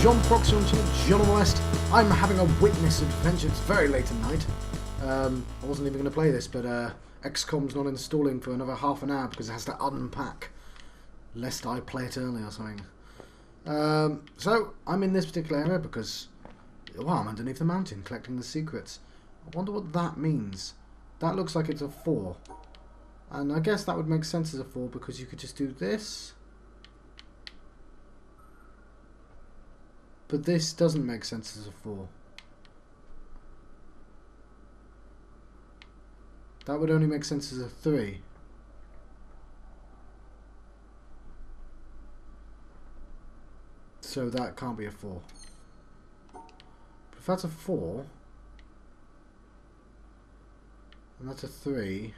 John Proxy on Channel John on the West. I'm having a witness adventure. It's very late at night. I wasn't even going to play this, but XCOM's not installing for another half an hour because it has to unpack, lest I play it early or something. So I'm in this particular area because, well, I'm underneath the mountain collecting the secrets. I wonder what that means. That looks like it's a 4. And I guess that would make sense as a 4 because you could just do this. But this doesn't make sense as a 4. That would only make sense as a 3. So that can't be a 4. But if that's a 4, and that's a 3,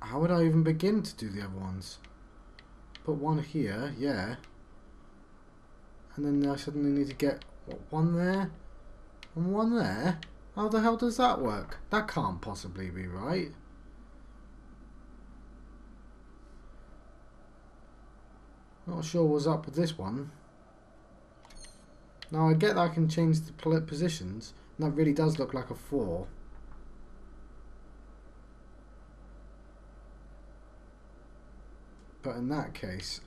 how would I even begin to do the other ones? Put one here, yeah. And then I suddenly need to get, what, one there? And one there? How the hell does that work? That can't possibly be right. Not sure what's up with this one. Now I get that I can change the positions, and that really does look like a 4. But in that case,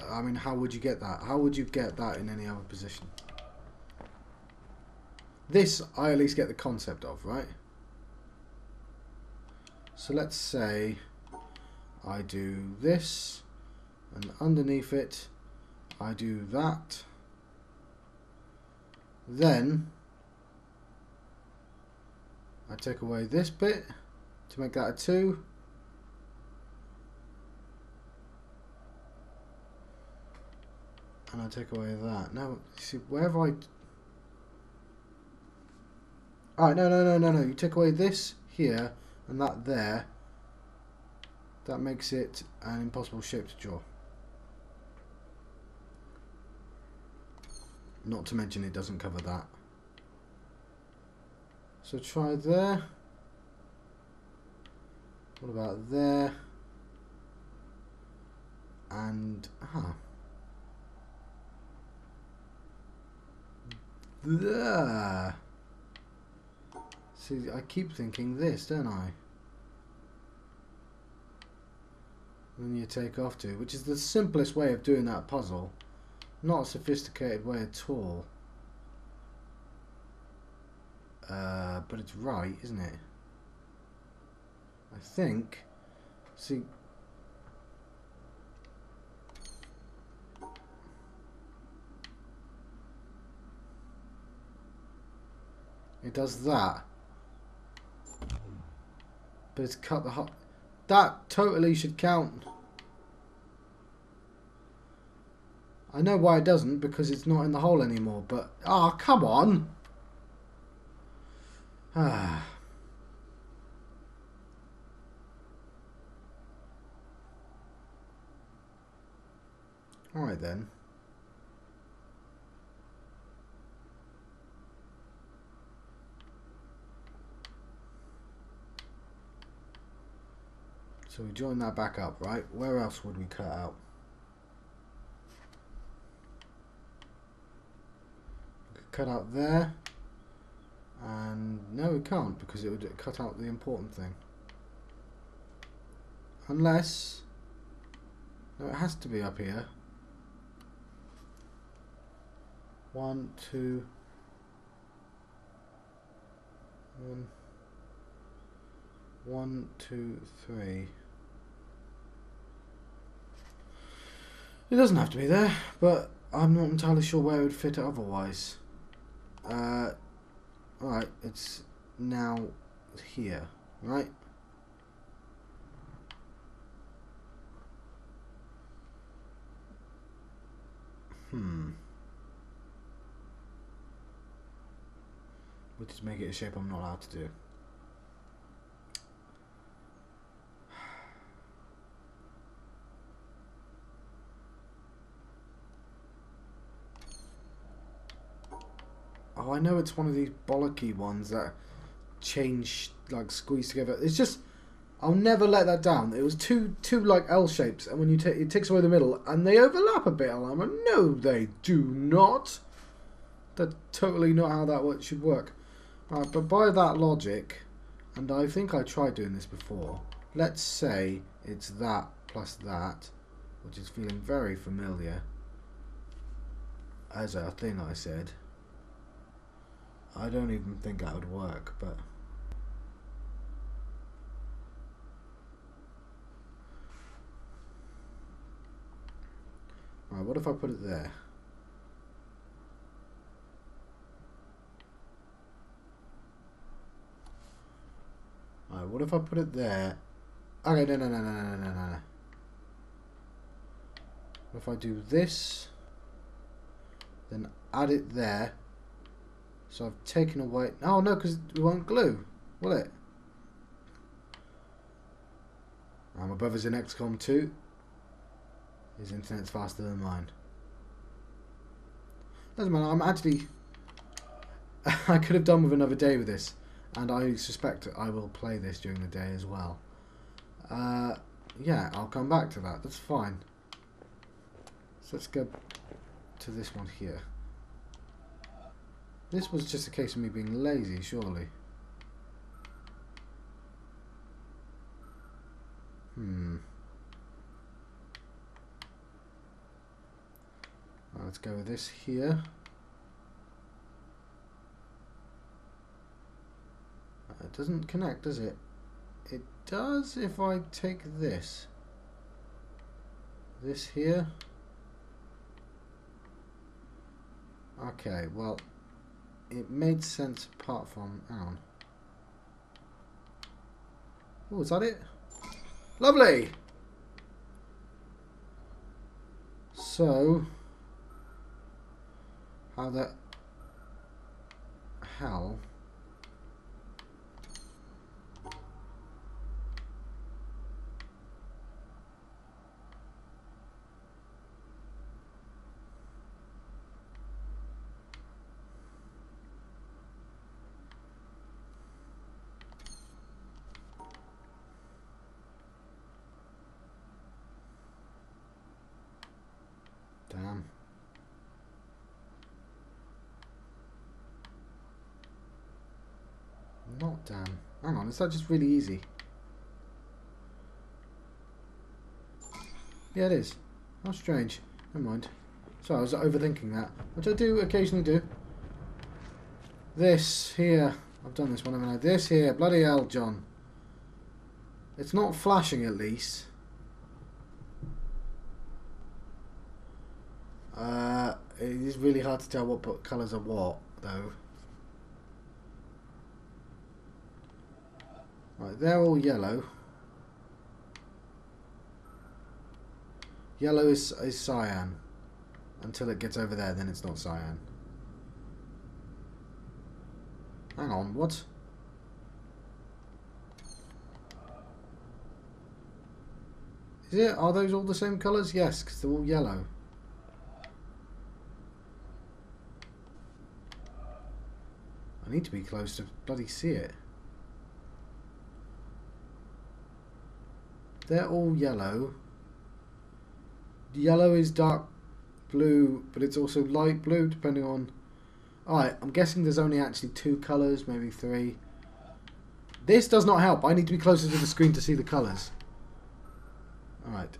I mean, how would you get that? How would you get that in any other position? This, I at least get the concept of, right? So let's say I do this, and underneath it, I do that. Then, I take away this bit to make that a 2. And I take away that. Now, see, wherever I... Alright, no. You take away this here and that there. That makes it an impossible shape to draw. Not to mention it doesn't cover that. So try there. What about there? And... There. See, I keep thinking this, don't I? And then you take off to, which is the simplest way of doing that puzzle. Not a sophisticated way at all. But it's right, isn't it? I think. See. It does that. But it's cut the hole. That totally should count. I know why it doesn't, because it's not in the hole anymore, but... Ah, oh, come on! Ah. Alright then. So we join that back up, right? Where else would we cut out? We could cut out there. And no, we can't because it would cut out the important thing. Unless... No, it has to be up here. 1, 2... 1, 2, 3. It doesn't have to be there, but I'm not entirely sure where it would fit otherwise. Alright, it's now here, right? Which is make it a shape I'm not allowed to do. Oh, I know it's one of these bollocky ones that change, like, squeeze together. It's just... I'll never let that down. It was two like L shapes, and when you it takes away the middle, and they overlap a bit. I'm like, no, they do not. That's totally not how that should work. Right, but by that logic, and I think I tried doing this before. Let's say it's that plus that, which is feeling very familiar as a thing I said. I don't even think that would work, but right, what if I put it there? Right, what if I put it there? Okay, no. If I do this, then add it there. So I've taken away... Oh, no, because it won't glue, will it? My brother's in XCOM 2. His internet's faster than mine. Doesn't matter, I'm actually... I could have done with another day with this. And I suspect I will play this during the day as well. Yeah, I'll come back to that. That's fine. So let's go to this one here. This was just a case of me being lazy, surely. Let's go with this here. It doesn't connect, does it? It does if I take this. This here. Okay, well, it made sense apart from... Hang on. Oh, is that it? Lovely! So... How the hell... Damn. Not damn. Hang on, is that just really easy? Yeah, it is. How strange. Never mind. Sorry, I was overthinking that. Which I do occasionally do. This here. I've done this one, haven't I? This here. Bloody hell, John. It's not flashing, at least. It is really hard to tell what colours are what, though. Right, they're all yellow. Yellow is cyan. Until it gets over there, then it's not cyan. Hang on, what? Is it? Are those all the same colours? Yes, because they're all yellow. I need to be close to bloody see it. They're all yellow. Yellow is dark blue, but it's also light blue, depending on... Alright, I'm guessing there's only actually 2 colours, maybe 3. This does not help. I need to be closer to the screen to see the colours. Alright.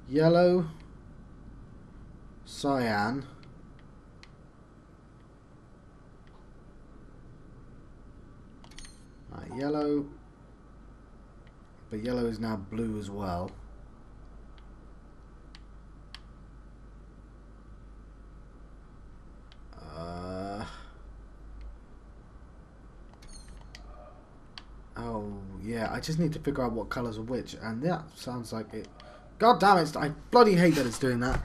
Yellow. Cyan. Right, yellow. But yellow is now blue as well. Oh, yeah, I just need to figure out what colours are which, and that sounds like it. God damn it, I bloody hate that it's doing that.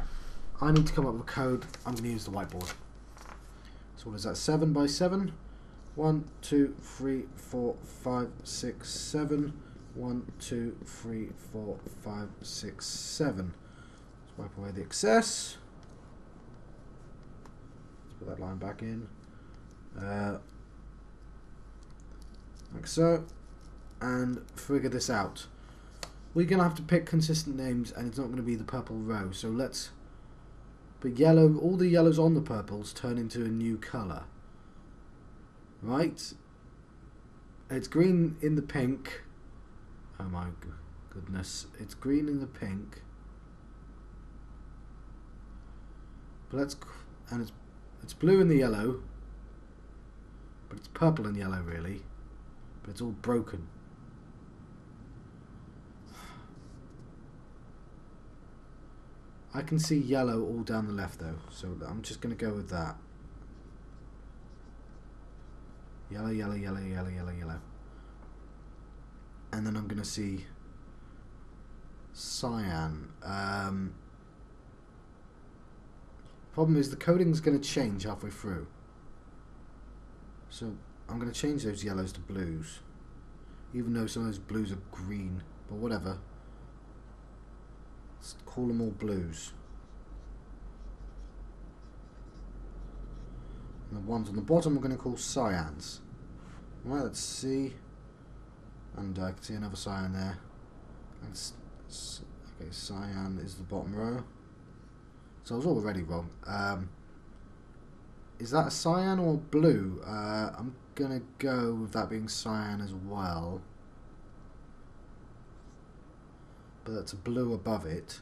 I need to come up with a code. I'm going to use the whiteboard. So what is that, 7 by 7? 1, 2, 3, 4, 5, 6, 7. 1, 2, 3, 4, 5, 6, 7. Let's wipe away the excess. Let's put that line back in. like so, and figure this out. We're going to have to pick consistent names, and it's not going to be the purple row. So let's... But yellow, all the yellows on the purples turn into a new colour. Right? It's green in the pink. Oh my goodness. It's green in the pink. But let's... And it's blue in the yellow. But it's purple and yellow, really. But it's all broken. I can see yellow all down the left though, so I'm just going to go with that. Yellow, yellow, yellow, yellow, yellow, yellow. And then I'm going to see cyan. Problem is the coding's going to change halfway through. So I'm going to change those yellows to blues. Even though some of those blues are green, but whatever. Let's call them all blues. And the ones on the bottom we're going to call cyans. Right, let's see. And I can see another cyan there. Okay, cyan is the bottom row. So I was already wrong. Is that a cyan or blue? I'm going to go with that being cyan as well. But that's a blue above it.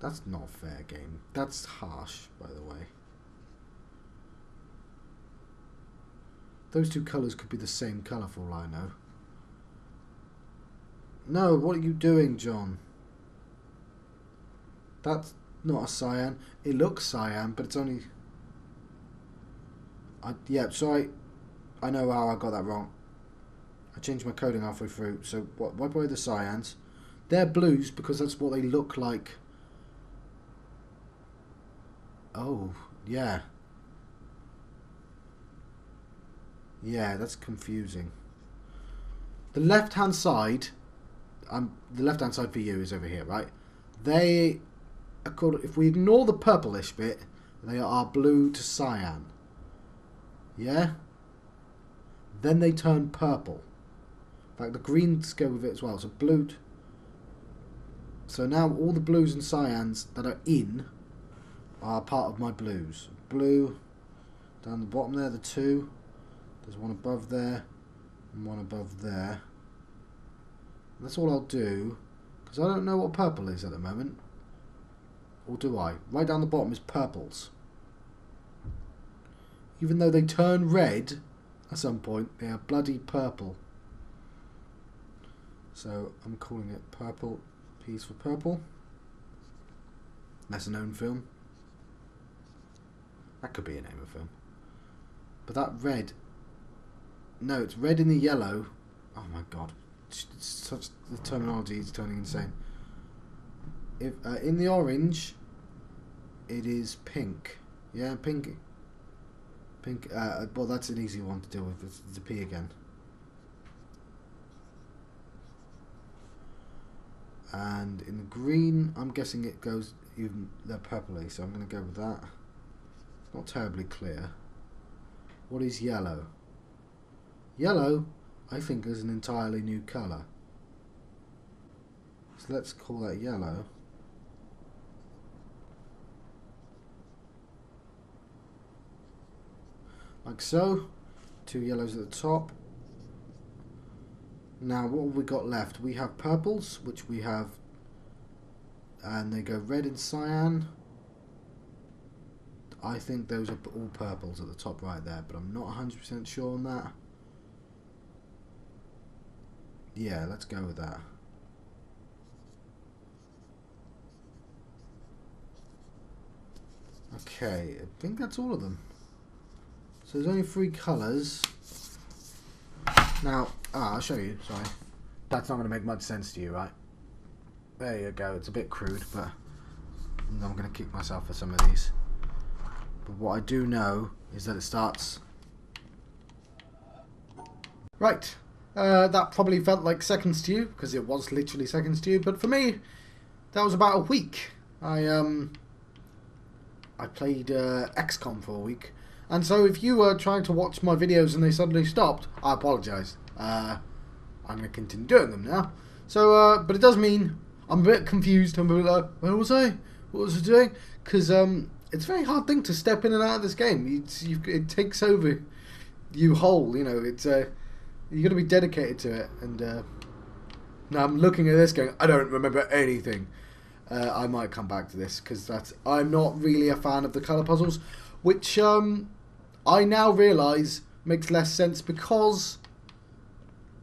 That's not a fair game. That's harsh, by the way. Those two colours could be the same colour for all I know. No, what are you doing, John? That's not a cyan. It looks cyan, but it's only... Yeah, so I know how I got that wrong. I changed my coding halfway through. So wipe away the cyans. They're blues because that's what they look like. Oh, yeah. Yeah, that's confusing. The left-hand side, the left-hand side for you is over here, right? They, if we ignore the purplish bit, they are blue to cyan. Yeah? Then they turn purple. In fact, the greens go with it as well. So blue. So now all the blues and cyans that are in are part of my blues. Blue down the bottom there, the two. There's one above there and one above there. And that's all I'll do because I don't know what purple is at the moment. Or do I? Right down the bottom is purples. Even though they turn red at some point, they are bloody purple. So I'm calling it Purple P's for Purple. That's a known film. That could be a name of a film. But that red... No, it's red in the yellow. Oh my god. It's such, the terminology is turning insane. If in the orange, it is pink. Yeah, pink. Pink. Well, that's an easy one to deal with. It's the P again. And in the green, I'm guessing it goes even purpley, so I'm going to go with that. It's not terribly clear. What is yellow? Yellow, I think, is an entirely new colour. So let's call that yellow. Like so. Two yellows at the top. Now, what have we got left? We have purples, which we have, and they go red and cyan. I think those are all purples at the top right there, but I'm not 100% sure on that. Yeah, let's go with that. Okay, I think that's all of them. So there's only 3 colours. Now, I'll show you, sorry. That's not going to make much sense to you, right? There you go, it's a bit crude, but I'm going to kick myself for some of these. But what I do know is that it starts... Right, that probably felt like seconds to you, because it was literally seconds to you, but for me, that was about a week. I played XCOM for a week, And so if you were trying to watch my videos and they suddenly stopped, I apologise. I'm going to continue doing them now. So, but it does mean I'm a bit confused. I'm a bit like, where was I? What was I doing? Because it's a very hard thing to step in and out of this game. It takes over you whole. You know, it's you got to be dedicated to it. And now I'm looking at this going, I don't remember anything. I might come back to this because I'm not really a fan of the colour puzzles, which I now realise makes less sense because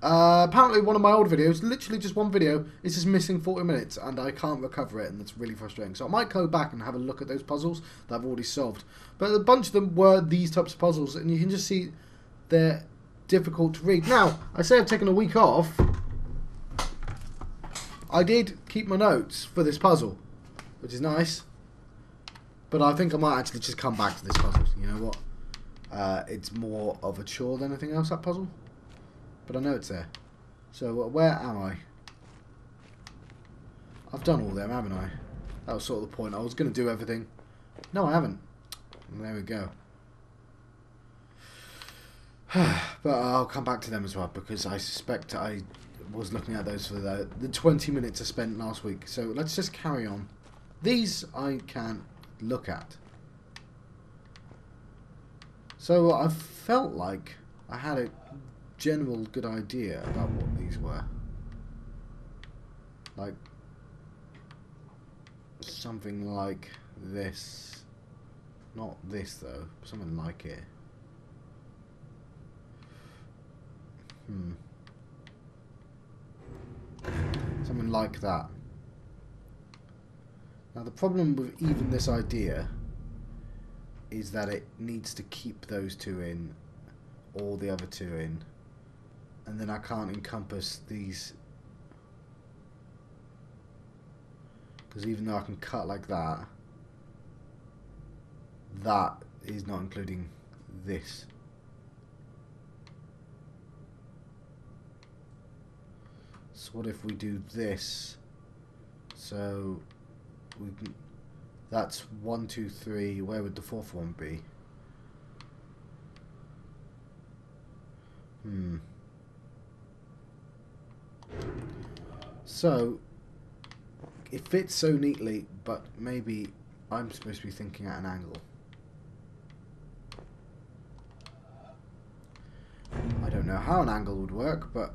apparently one of my old videos, literally just one video, is just missing 40 minutes and I can't recover it, and that's really frustrating. So I might go back and have a look at those puzzles that I've already solved. But a bunch of them were these types of puzzles, and you can just see they're difficult to read. Now, I say I've taken a week off. I did keep my notes for this puzzle, which is nice. But I think I might actually just come back to this puzzle. You know what? It's more of a chore than anything else, that puzzle. But I know it's there. So where am I? I've done all them, haven't I? That was sort of the point. I was going to do everything. No, I haven't. And there we go. But I'll come back to them as well, because I suspect I was looking at those for the 20 minutes I spent last week. So let's just carry on. These I can't look at. So I felt like I had a general good idea about what these were. Like something like this. Not this though, something like it. Something like that. Now the problem with even this idea is that it needs to keep those two in, or the other two in, and then I can't encompass these, because even though I can cut like that, that is not including this. So what if we do this? So we can, that's 1, 2, 3. Where would the fourth one be? So it fits so neatly, but maybe I'm supposed to be thinking at an angle. I don't know how an angle would work, but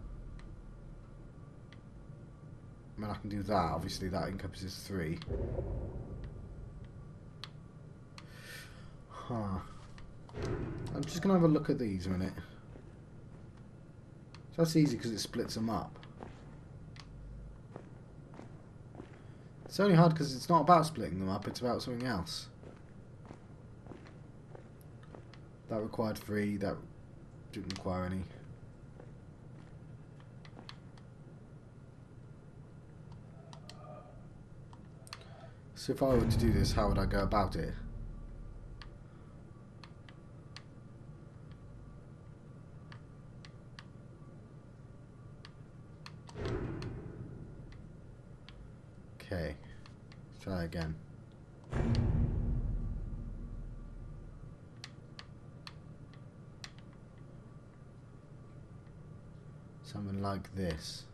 I mean, I can do that. Obviously that encompasses 3. Huh. I'm just going to have a look at these a minute. So that's easy because it splits them up. It's only hard because it's not about splitting them up, it's about something else. That required 3, that didn't require any. So if I were to do this, how would I go about it? Okay, let's try again. Something like this.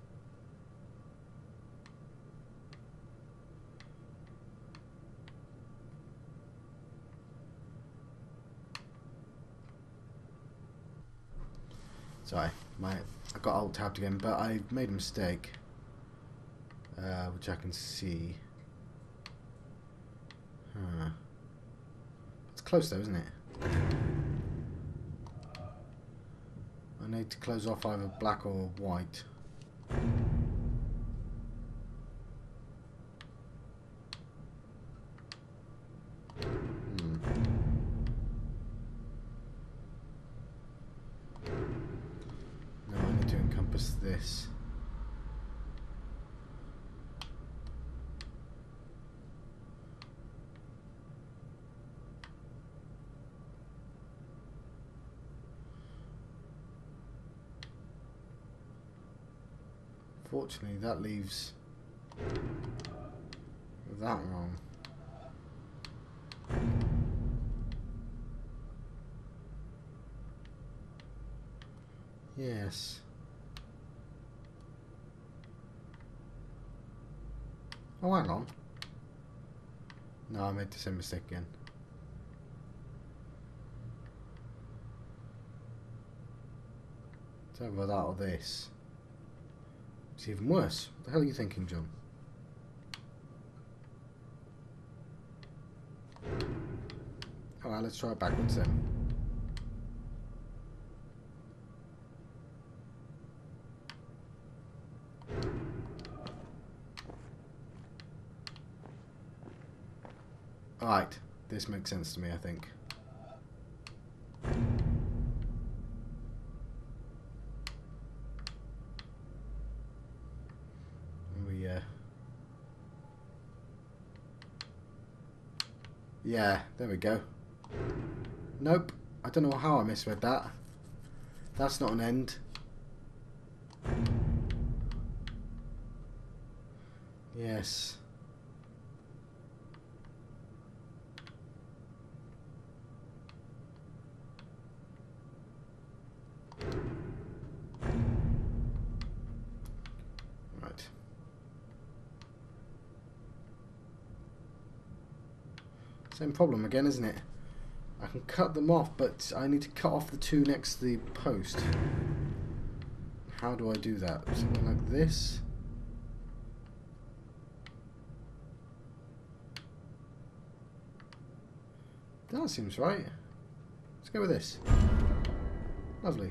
Sorry, I got alt tabbed again, but I made a mistake, which I can see. It's close though, isn't it? I need to close off either black or white. This. Fortunately, that leaves that wrong. Yes. Oh, hang on. No, I made the same mistake again. It's either that or this. It's even worse. What the hell are you thinking, John? Alright, let's try it backwards then. Alright, this makes sense to me, I think. Yeah, there we go. Nope, I don't know how I misread that. That's not an end. Yes. Right. Same problem again, isn't it? I can cut them off, but I need to cut off the two next to the post. How do I do that? Something like this? That seems right. Let's go with this. Lovely.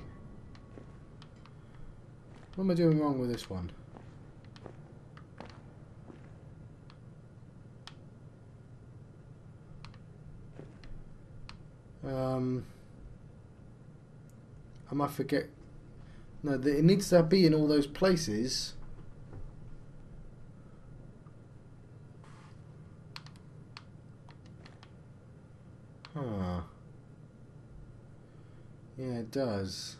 What am I doing wrong with this one? I might forget. No, it needs to be in all those places. Huh. Yeah, it does.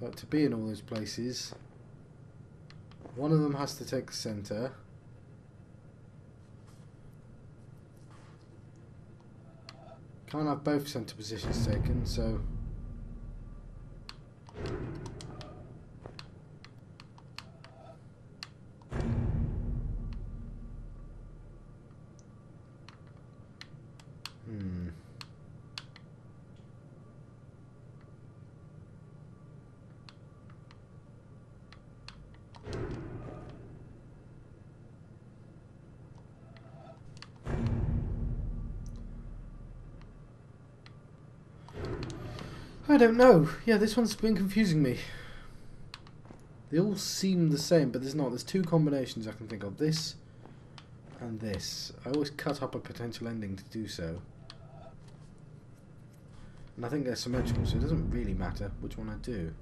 But to be in all those places, one of them has to take the center. Can't have both center positions taken, so... I don't know. Yeah, this one's been confusing me. They all seem the same, but there's not. There's two combinations I can think of. This and this. I always cut up a potential ending to do so. And I think they're symmetrical, so it doesn't really matter which one I do.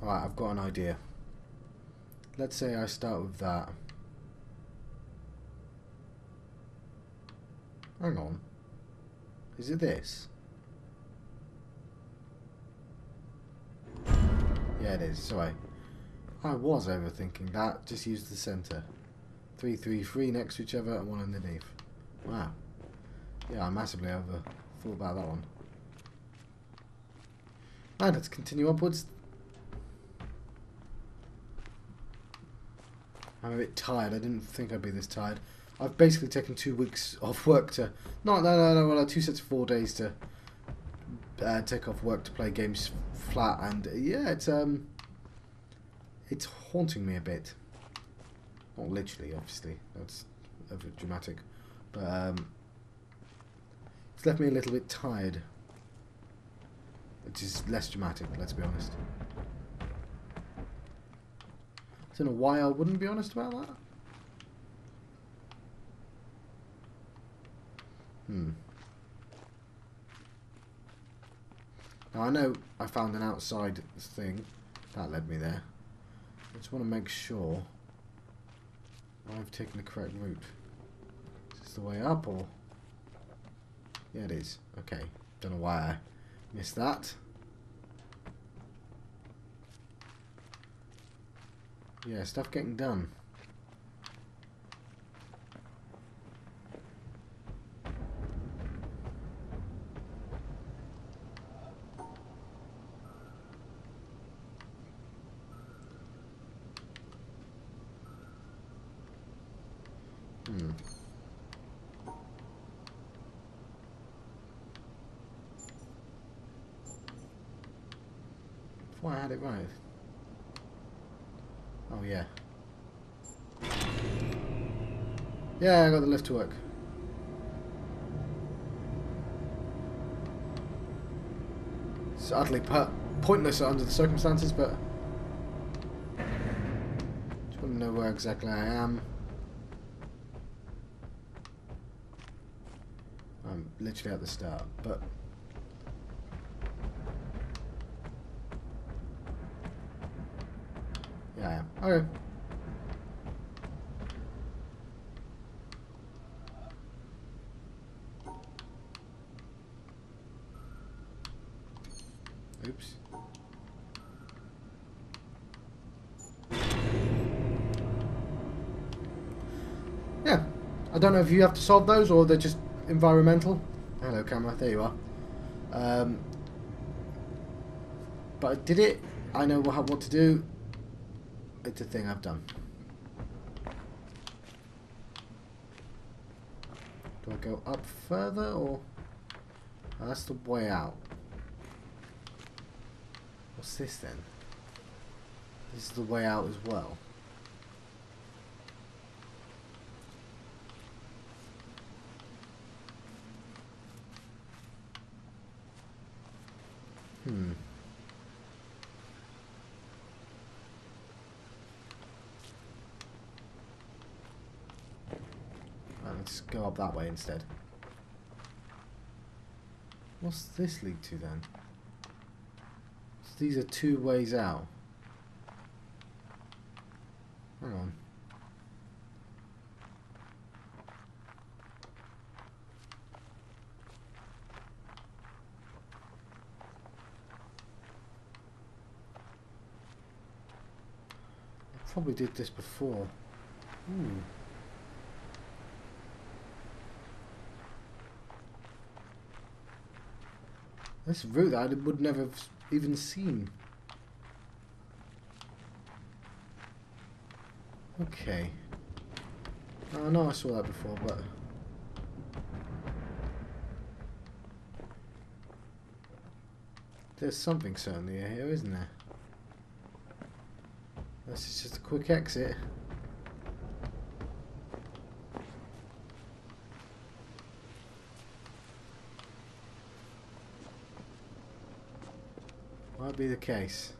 Alright, I've got an idea. Let's say I start with that. Hang on. Is it this? Yeah, it is. Sorry. I was overthinking that. Just use the centre. 3, 3, 3 next to each other and one underneath. Wow. Yeah, I massively over thought about that one. And let's continue upwards. I'm a bit tired. I didn't think I'd be this tired. I've basically taken 2 weeks off work to... No, well, 2 sets of 4 days to take off work to play games flat. And yeah, it's haunting me a bit. Not literally, obviously. That's over dramatic. But it's left me a little bit tired. Which is less dramatic, let's be honest. I don't know why I wouldn't be honest about that. Now I know I found an outside thing. That led me there. I just want to make sure I've taken the correct route. Is this the way up or... Yeah, it is. Okay, Don't know why I missed that. Yeah, stuff getting done. Why I had it right. Oh yeah. Yeah, I got the lift to work. It's utterly pointless under the circumstances, but just want to know where exactly I am. I'm literally at the start, but yeah, I am. Okay. Oops. Yeah. I don't know if you have to solve those or they're just environmental. Hello, camera. There you are. But I did it. I know what to do. It's a thing I've done. Do I go up further or... Oh, that's the way out. What's this then? This is the way out as well. Right, let's go up that way instead. What's this lead to then? So these are two ways out. Hang on. I probably did this before. This route that I would never have even seen. Okay. I know I saw that before, but... There's something certainly here, isn't there? This is just a quick exit. Might be the case.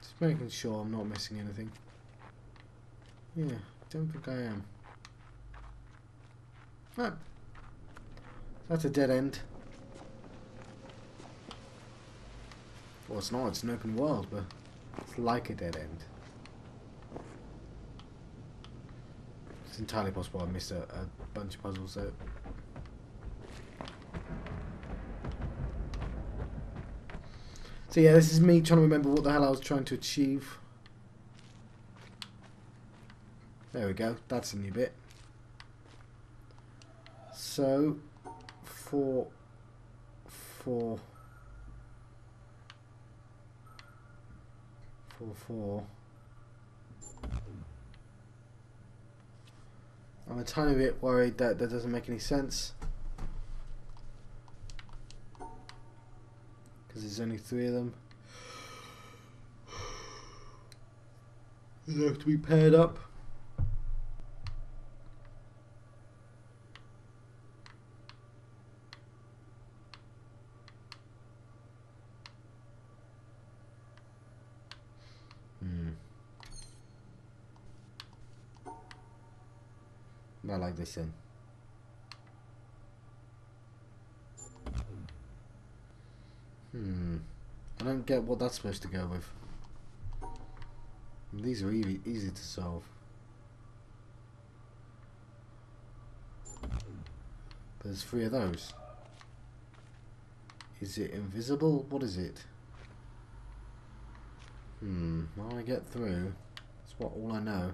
Just making sure I'm not missing anything. Yeah, don't think I am. Oh, that's a dead end. Well, it's not, it's an open world, but it's like a dead end. It's entirely possible I missed a bunch of puzzles though. So yeah, this is me trying to remember what the hell I was trying to achieve. There we go, that's a new bit. So, 4. I'm a tiny bit worried that that doesn't make any sense. Because there's only 3 of them. They have to be paired up. I like this in. I don't get what that's supposed to go with. These are easy to solve. There's 3 of those. Is it invisible? What is it? How do I get through? That's what all I know.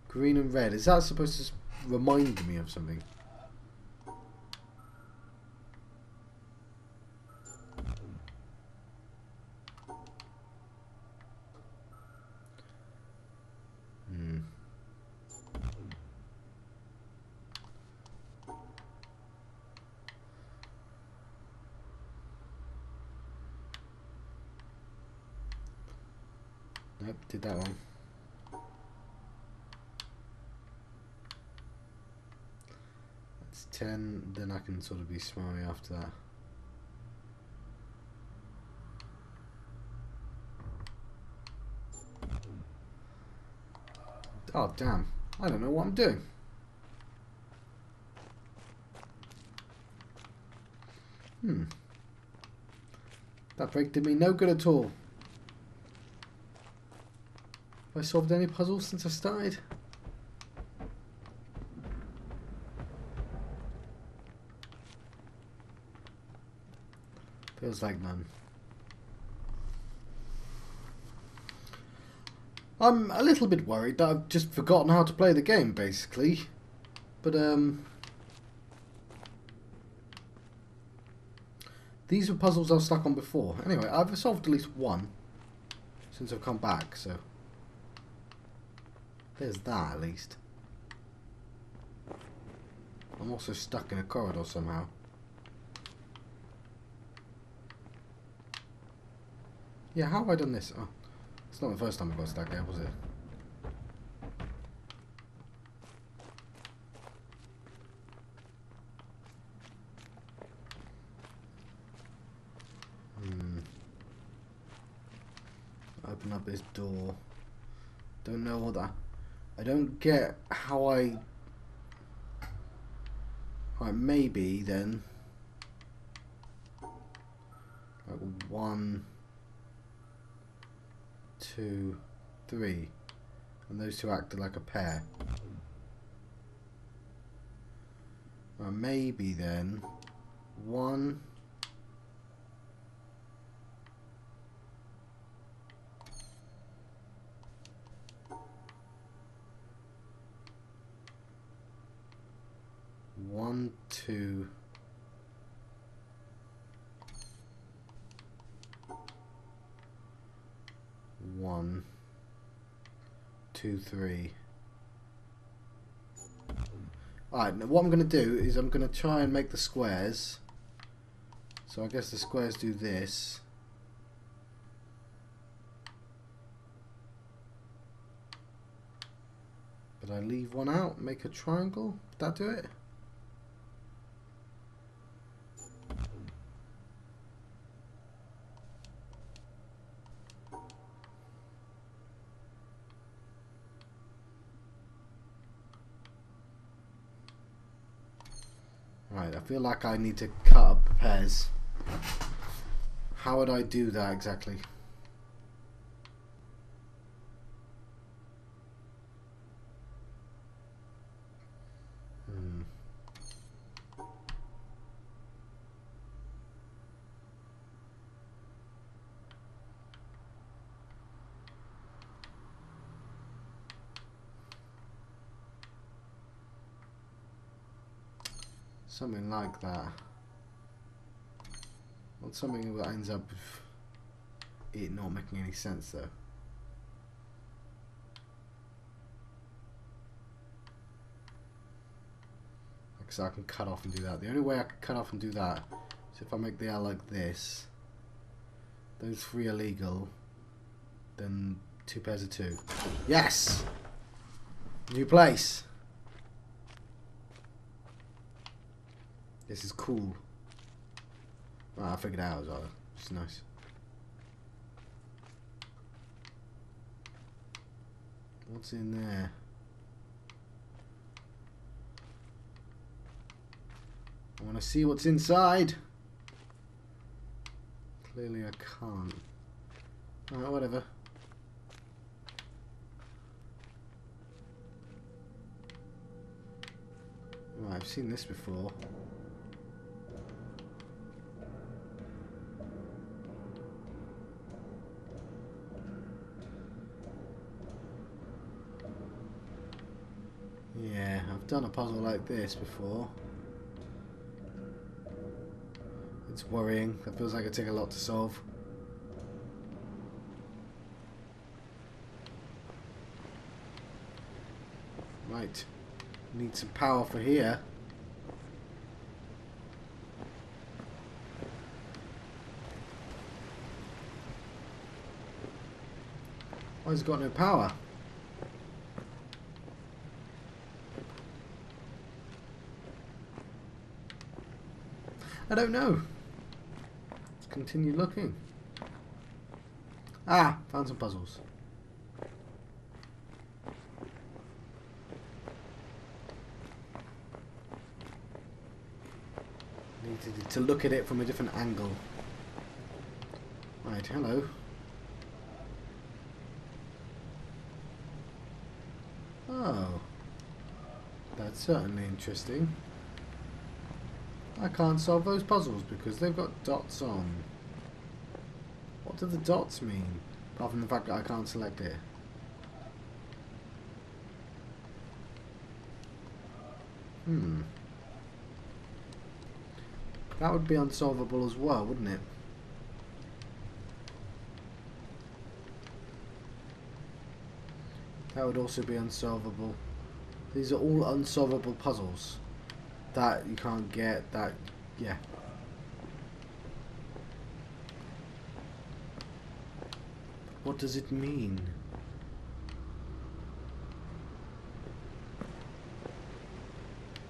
Green and red. Is that supposed to remind me of something? Nope, did that one. That's 10, then I can sort of be smarmy after that. Oh damn, I don't know what I'm doing. That break did me no good at all. Have I solved any puzzles since I started? Feels like none. I'm a little bit worried that I've just forgotten how to play the game, basically. But, these were puzzles I was stuck on before. Anyway, I've solved at least one since I've come back, so... There's that, at least. I'm also stuck in a corridor somehow. Yeah, how have I done this? Oh, it's not the first time I got stuck there, was it? Open up this door. Don't know what that... I don't get how I... Alright, maybe then... Like 1, 2, 3. And those two acted like a pair. Or maybe then... 1... 1, 2... 1, 2, 3. Alright, now what I'm going to do is I'm going to try and make the squares. So I guess the squares do this. But I leave one out, make a triangle. Did that do it? Right, I feel like I need to cut up pairs. How would I do that exactly? Something like that. Not something that ends up with it not making any sense though. So I can cut off and do that. The only way I can cut off and do that is if I make the L like this. Those 3 are legal. Then 2 pairs of 2. Yes! New place. This is cool. Oh, I figured it out as well. It's nice. What's in there? I want to see what's inside. Clearly I can't. Alright, whatever. Right, I've seen this before. Yeah, I've done a puzzle like this before. It's worrying. It feels like it takes a lot to solve. Right. Need some power for here. Why has it got no power? I don't know. Let's continue looking. Ah, found some puzzles. Needed to look at it from a different angle. Right, hello. Oh. That's certainly interesting. I can't solve those puzzles because they've got dots on. What do the dots mean? Apart from the fact that I can't select it. That would be unsolvable as well, wouldn't it? That would also be unsolvable. These are all unsolvable puzzles. That you can't get, that, yeah. What does it mean?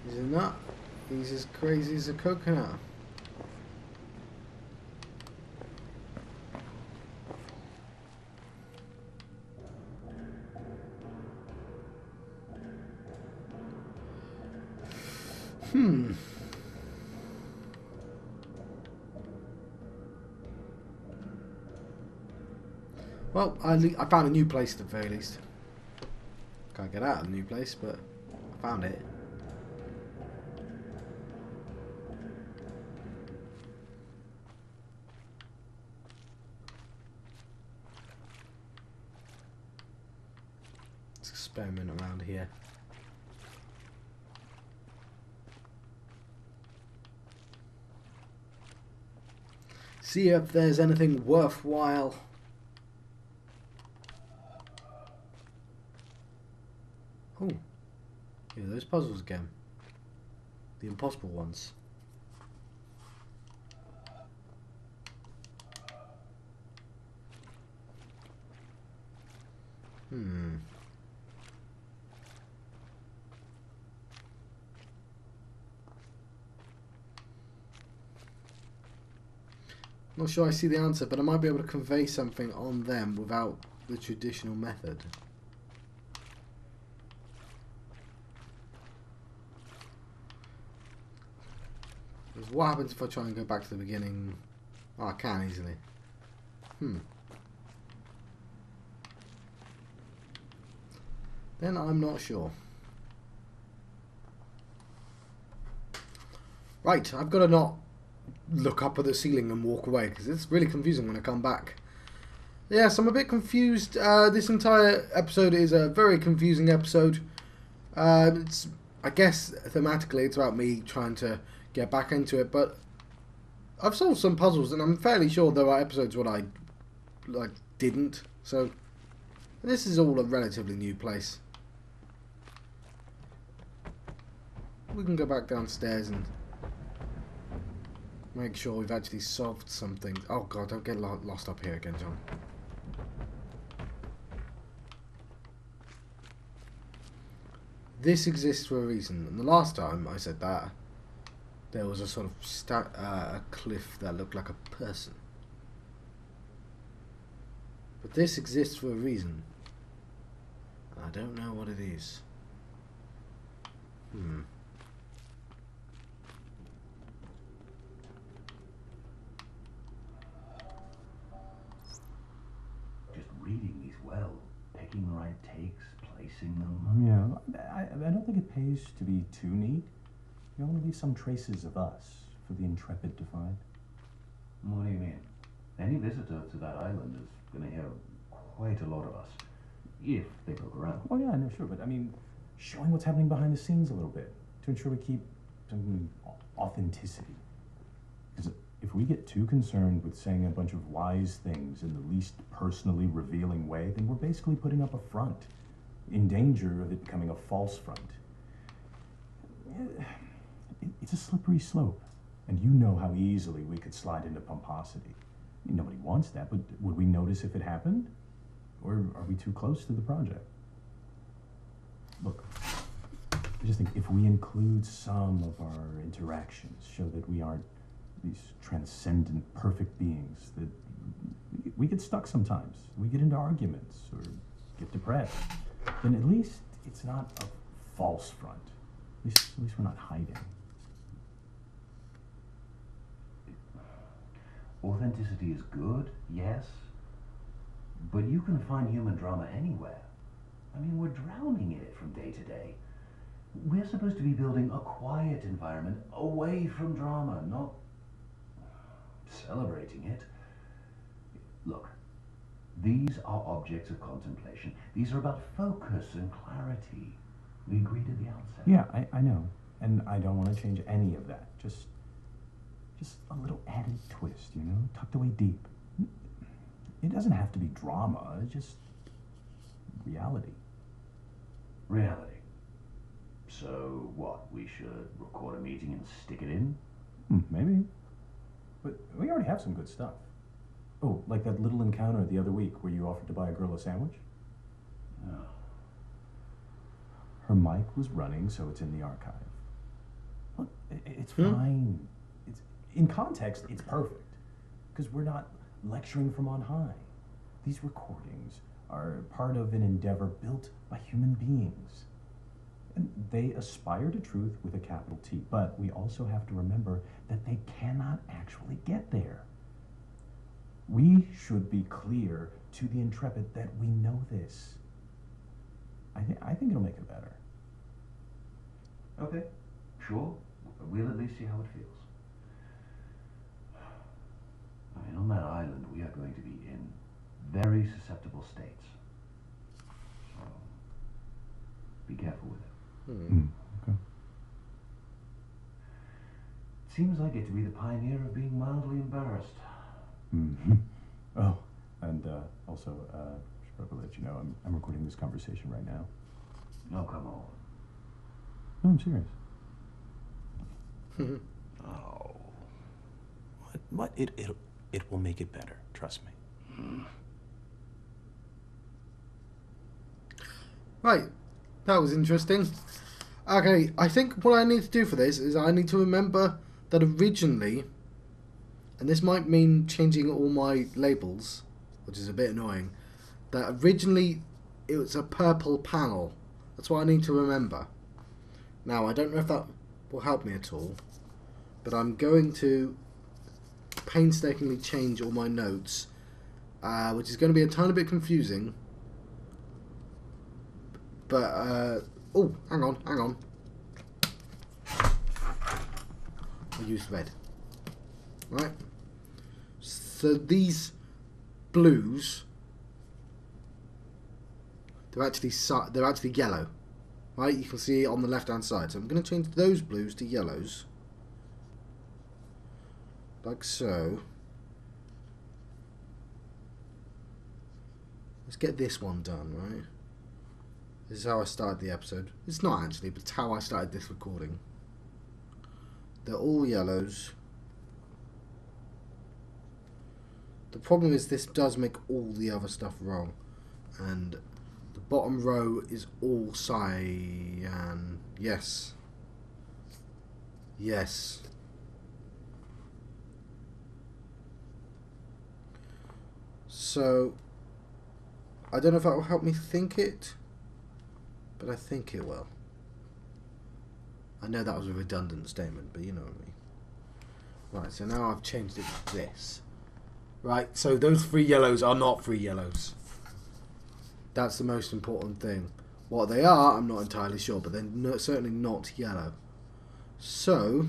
Is it not? He's as crazy as a coconut. Well, I found a new place at the very least. Can't get out of the new place, but I found it. Let's experiment around here. See if there's anything worthwhile. Oh, yeah, those puzzles again. The impossible ones. Not sure I see the answer, but I might be able to convey something on them without the traditional method. Because what happens if I try and go back to the beginning? Oh, I can easily. Then I'm not sure. Right, I've got to not look up at the ceiling and walk away because it's really confusing when I come back. Yes, I'm a bit confused. This entire episode is a very confusing episode. It's, I guess, thematically, it's about me trying to get back into it, but I've solved some puzzles, and I'm fairly sure there are episodes where I didn't. So this is all a relatively new place. We can go back downstairs and make sure we've actually solved something. Oh god, don't get lost up here again, John. This exists for a reason, and the last time I said that, there was a sort of a cliff that looked like a person. But this exists for a reason. I don't know what it is. Just reading these well, picking the right takes, placing them. Yeah, I don't think it pays to be too neat. We want to leave some traces of us for the Intrepid to find. What do you mean? Any visitor to that island is going to hear quite a lot of us, if they poke around. Oh yeah, no, sure, but I mean, showing what's happening behind the scenes a little bit to ensure we keep some authenticity. Because if we get too concerned with saying a bunch of wise things in the least personally revealing way, then we're basically putting up a front, in danger of it becoming a false front. It's a slippery slope, and you know how easily we could slide into pomposity. I mean, nobody wants that, but would we notice if it happened? Or are we too close to the project? Look, I just think if we include some of our interactions, show that we aren't these transcendent, perfect beings, that we get stuck sometimes. We get into arguments or get depressed. Then at least it's not a false front. At least we're not hiding. Authenticity is good, yes, but you can find human drama anywhere. I mean, we're drowning in it from day to day. We're supposed to be building a quiet environment away from drama, not celebrating it. Look, these are objects of contemplation. These are about focus and clarity. We agreed at the outset. Yeah, I know. And I don't want to change any of that. Just a little added twist, you know, tucked away deep. It doesn't have to be drama, it's just reality. Reality. So what, we should record a meeting and stick it in? Maybe. But we already have some good stuff. Oh, like that little encounter the other week where you offered to buy a girl a sandwich? No. Her mic was running, so it's in the archive. Look, it's fine. It's in context, it's perfect. Because we're not lecturing from on high. These recordings are part of an endeavor built by human beings. And they aspire to truth with a capital T, but we also have to remember that they cannot actually get there. We should be clear to the Intrepid that we know this. I think it'll make it better. Okay, sure. We'll at least see how it feels. I mean, on that island, we are going to be in very susceptible states. So, be careful with it. Okay. It seems I get to be the pioneer of being mildly embarrassed. Oh, and also, should probably let you know, I'm recording this conversation right now. Oh, come on. No, I'm serious. Oh. What? It will make it better. Trust me. Right, that was interesting. Okay, I think what I need to do for this is I need to remember that originally, and this might mean changing all my labels, which is a bit annoying, that originally it was a purple panel. That's what I need to remember. Now, I don't know if that will help me at all, but I'm going to painstakingly change all my notes, which is going to be a tiny bit confusing. But, oh, hang on. I used red. Right? So these blues, they're actually yellow. Right? You can see it on the left-hand side. So I'm going to change those blues to yellows. Like so. Let's get this one done, right? This is how I started the episode. It's not actually, but it's how I started this recording. They're all yellows. The problem is this does make all the other stuff wrong. And the bottom row is all cyan. Yes. Yes. So, I don't know if that will help me think it, but I think it will. I know that was a redundant statement, but you know what I mean. Right, so now I've changed it to this. Right, so those three yellows are not three yellows. That's the most important thing. What they are, I'm not entirely sure, but they're certainly not yellow. So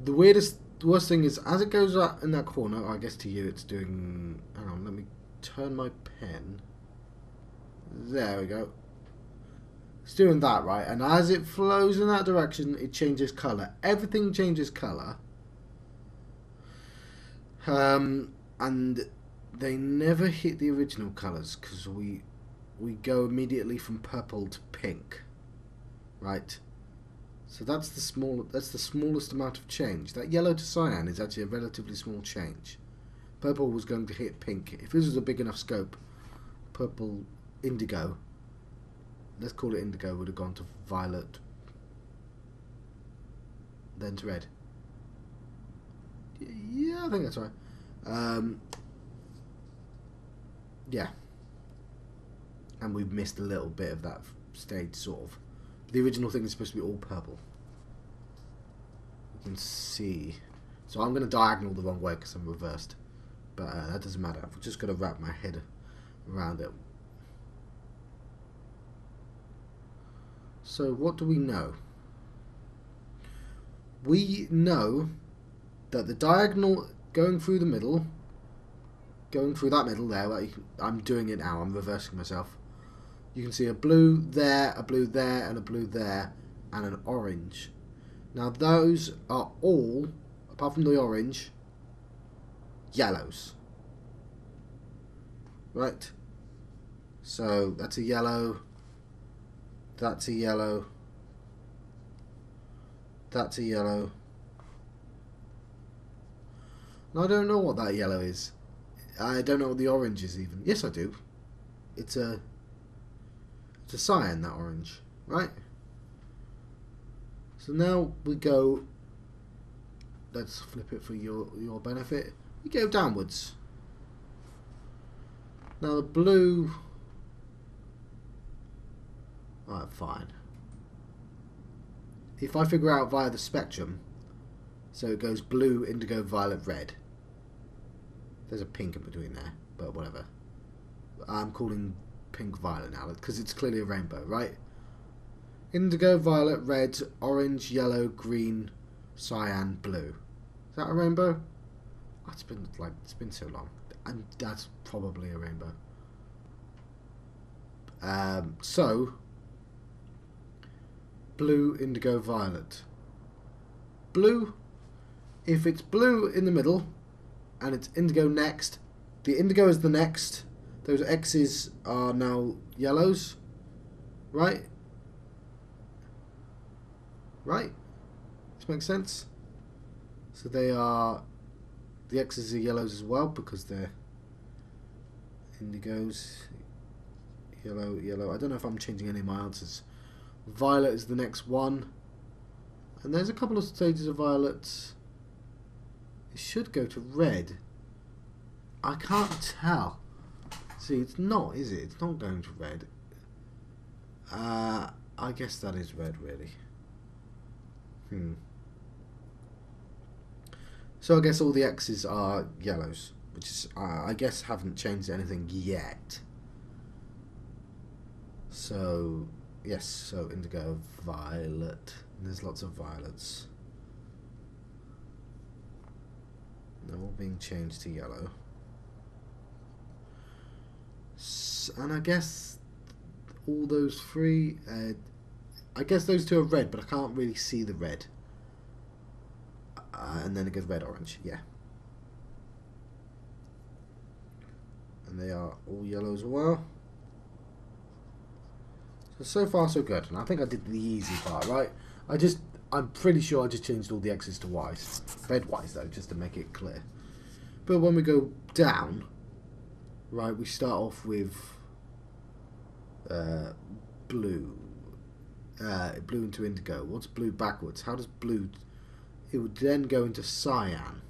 the worst thing is, as it goes up in that corner, I guess to you it's doing... Hang on, let me turn my pen. There we go. It's doing that, right? And as it flows in that direction, it changes colour. Everything changes colour. And they never hit the original colours, because we go immediately from purple to pink. Right? So that's the smallest amount of change. That yellow to cyan is actually a relatively small change. Purple was going to hit pink. If this was a big enough scope, purple, indigo, let's call it indigo, would have gone to violet, then to red. Yeah, I think that's right. Yeah. And we've missed a little bit of that stage, sort of. The original thing is supposed to be all purple. You can see. So I'm going to diagonal the wrong way because I'm reversed. But that doesn't matter. I've just got to wrap my head around it. So what do we know? We know that the diagonal going through the middle, going through that middle there, like I'm doing it now, I'm reversing myself. You can see a blue there, and a blue there, and an orange. Now those are all, apart from the orange, yellows. Right? So that's a yellow, that's a yellow, that's a yellow. And I don't know what that yellow is. I don't know what the orange is even. Yes, I do. It's a cyan, that orange, right? So now we go, let's flip it for your benefit. We go downwards. Now the blue, alright, fine. If I figure out via the spectrum, so it goes blue, indigo, violet, red. There's a pink in between there, but whatever. I'm calling pink violet now because it's clearly a rainbow, right? Indigo, violet, red, orange, yellow, green, cyan, blue. Is that a rainbow? Oh, it's been so long, and that's probably a rainbow. So blue, indigo, violet. Blue. If it's blue in the middle and it's indigo next, the indigo is the next. Those X's are now yellows, right? Right? This makes sense? So they are, the X's are yellows as well because they're indigos. Yellow, yellow. I don't know if I'm changing any of my answers. Violet is the next one. And there's a couple of stages of violets. It should go to red. I can't tell. See, it's not, is it? It's not going to red. I guess that is red, really. So I guess all the X's are yellows, which is, I guess, haven't changed anything yet. So, yes, so indigo, violet. There's lots of violets. They're all being changed to yellow. And I guess all those three, I guess those two are red, but I can't really see the red. And then it goes red, orange, yeah. And they are all yellow as well. So far so good, and I think I did the easy part, right? I'm pretty sure I just changed all the X's to Y's. Red Y's though, just to make it clear. But when we go down, right, we start off with blue. Blue into indigo. What's blue backwards? How does blue... It would then go into cyan.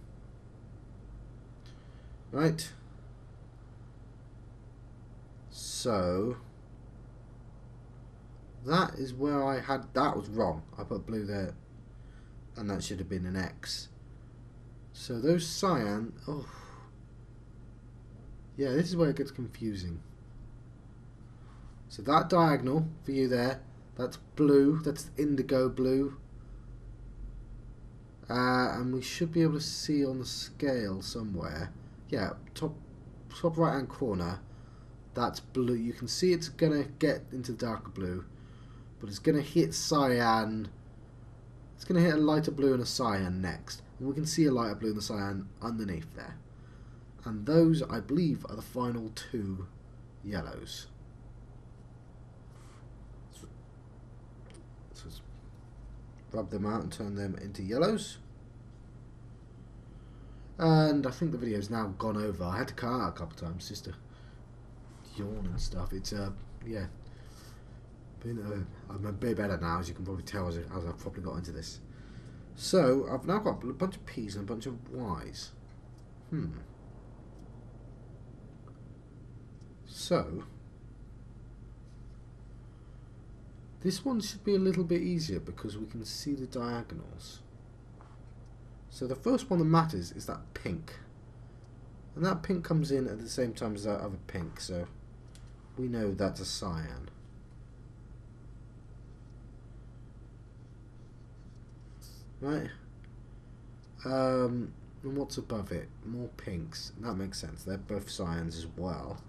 Right? So... that is where I had... That was wrong. I put blue there. And that should have been an X. So those cyan... Oh. Yeah, this is where it gets confusing. So that diagonal for you there, That's blue. That's indigo blue. And we should be able to see on the scale somewhere. Yeah, top right hand corner. That's blue. You can see it's gonna get into darker blue, but it's gonna hit cyan. It's gonna hit a lighter blue and a cyan next, and we can see a lighter blue and a cyan underneath there. And those, I believe, are the final two yellows. So let's rub them out and turn them into yellows. And I think the video's now gone over. I had to cut out a couple of times just to yawn and stuff. It's yeah, I'm a bit better now, as you can probably tell, as I've probably got into this. So I've now got a bunch of P's and a bunch of Y's. So this one should be a little bit easier because we can see the diagonals. So the first one that matters is that pink, and that pink comes in at the same time as that other pink, so we know that's a cyan. Right. And what's above it? More pinks. That makes sense. They're both cyans as well.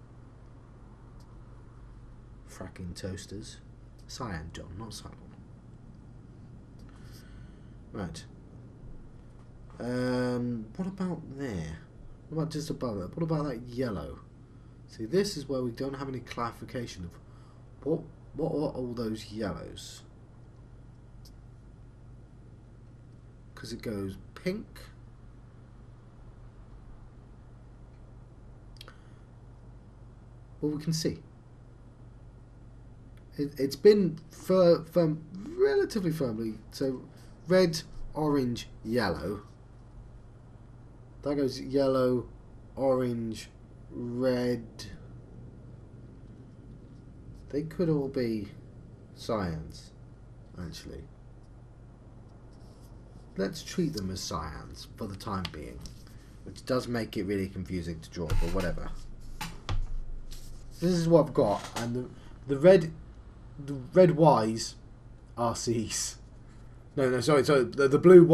Fracking toasters. Cyan, John, not cyan. Right. What about there? What about just above it? What about that yellow? See, this is where we don't have any clarification of what are all those yellows. Because it goes pink, well, we can see it's been relatively firmly, so red, orange, yellow. That goes yellow, orange, red. They could all be cyans, actually. Let's treat them as cyans for the time being, which does make it really confusing to draw, but whatever. This is what I've got, and the red Y's are C's. No, sorry. So the blue,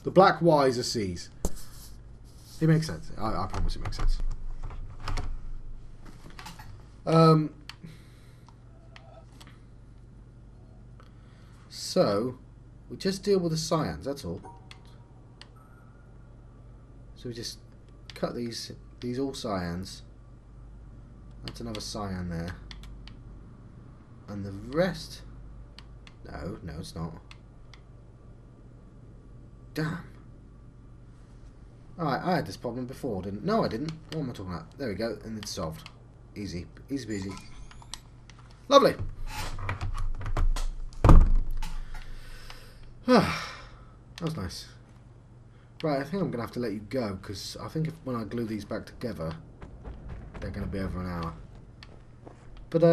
the black Y's are C's. It makes sense. I promise it makes sense. So we just deal with the cyans. That's all. So we just cut these all cyans. That's another cyan there. And the rest... No, it's not. Damn. Alright, I had this problem before, didn't... No, I didn't. What am I talking about? There we go, and it's solved. Easy. Easy peasy. Lovely. That was nice. Right, I think I'm going to have to let you go, because I think when I glue these back together, they're going to be over an hour. But,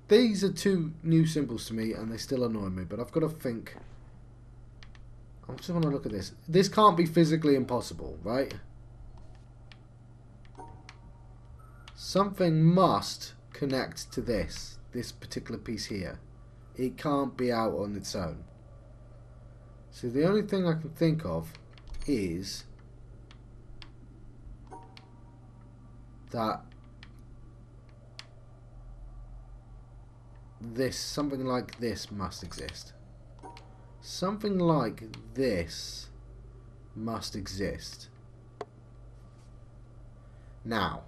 these are two new symbols to me, and they still annoy me, but I've got to think... I just want to look at this. This can't be physically impossible, right? Something must connect to this particular piece here. It can't be out on its own. So the only thing I can think of is that something like this must exist. Something like this must exist. Now,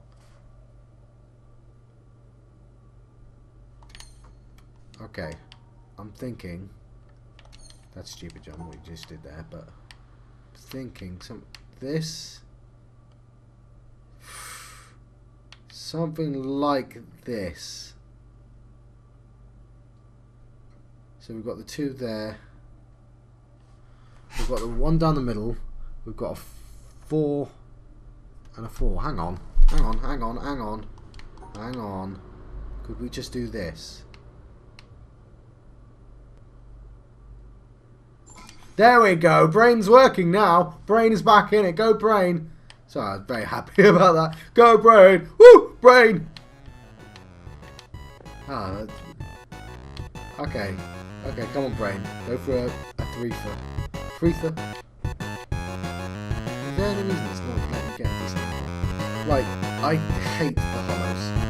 okay, I'm thinking, that's stupid, John, what you just did there, but thinking something like this. So we've got the two there. We've got the one down the middle. We've got a 4 and a 4. Hang on. Could we just do this? There we go. Brain's working now. Brain is back in it. Go brain. So I was very happy about that. Go brain. Woo! Brain. Ah, okay. Okay, come on, brain. Go for a threether. Threether? Is there any reason it's not letting me get this now? Like, I hate the hollows.